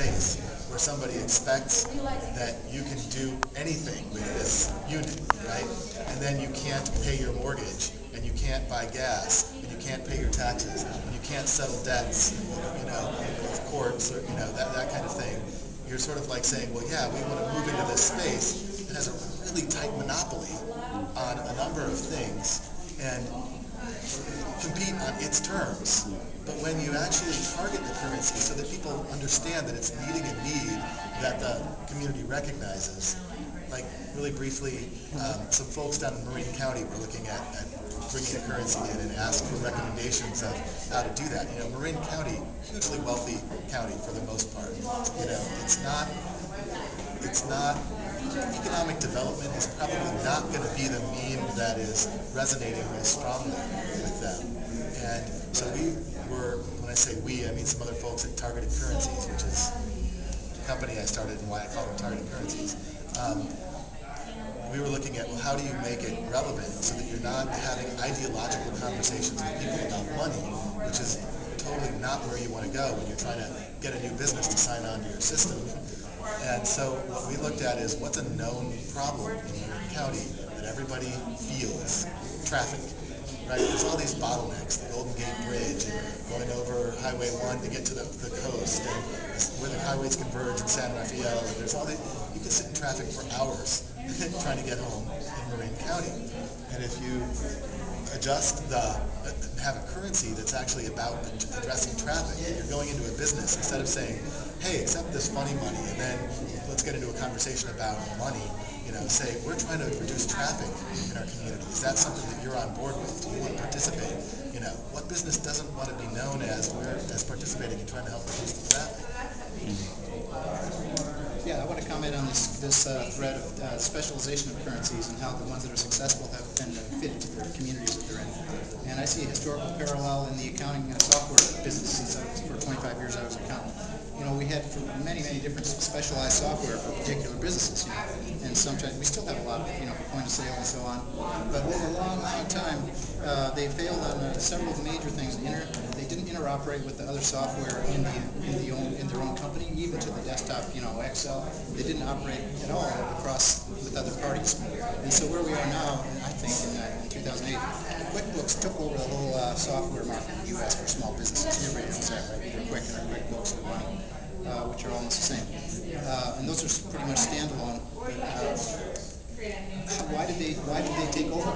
space where somebody expects that you can do anything with this unit, right? And then you can't pay your mortgage, and you can't buy gas, and you can't pay your taxes, and you can't settle debts, with courts, or that kind of thing. You're sort of like saying, well, yeah, we want to move into this space that has a really tight monopoly on a number of things and compete on its terms. But when you actually target the currency so that people understand that it's meeting a need that the community recognizes, like really briefly, some folks down in Marin County were looking at bringing a currency in and asked for recommendations of how to do that. Marin County, hugely wealthy county for the most part. It's not economic development is probably not going to be the meme that is resonating most strongly with them. And so when I say we, I mean some other folks at Targeted Currencies, which is the company I started and why I call them Targeted Currencies. We were looking at, well, how do you make it relevant so that you're not having ideological conversations with people about money, which is totally not where you want to go when you're trying to get a new business to sign on to your system. And so what we looked at is what's a known problem in Marin County that everybody feels: traffic. Right? There's all these bottlenecks, the Golden Gate Bridge, and going over Highway 1 to get to the coast, and where the highways converge in San Rafael, and there's all these, you can sit in traffic for hours trying to get home in Marin County. And if you have a currency that's actually about addressing traffic, and you're going into a business, instead of saying, hey, accept this funny money, and then let's get into a conversation about money, say, we're trying to reduce traffic in our community. Is that something that you're on board with? Do you want to participate? What business doesn't want to be known as participating in trying to help reduce the traffic? Yeah, I want to comment on this thread of specialization of currencies and how the ones that are successful have been fitted to the communities that they're in. And I see a historical parallel in the accounting and software business. For 25 years I was an accountant. We had for many different specialized software for particular businesses, and sometimes we still have a lot, for point of sale and so on. But over a long time, they failed on several major things. They didn't interoperate with the other software in their own company, even to the desktop, Excel. They didn't operate at all across with other parties. And so where we are now, I think in 2008, QuickBooks took over the whole software market in the U.S. for small businesses. Everybody knows that, right? Either Quicken or QuickBooks or Money, which are almost the same. And those are pretty much standalone. But why did they take over?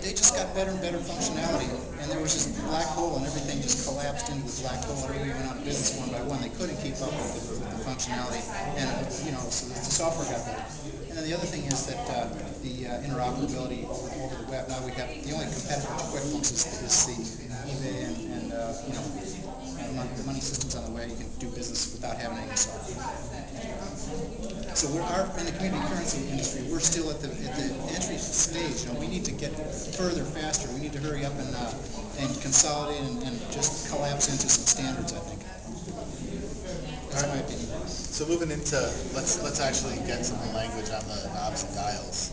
They just got better and better functionality, and there was this black hole, and everything just collapsed into the black hole. Everybody went out of business one by one. They couldn't keep up with the functionality, and so the software got better. And then the other thing is that the interoperability over the web. Now we have the only competitor to QuickBooks is the eBay and the money systems on the way. You can do business without having any software. So in the community currency industry, we're still at the entry stage. We need to get further, faster. We need to hurry up and consolidate and just collapse into some standards, I think. That's my opinion. So moving into, let's actually get some language on the knobs and dials.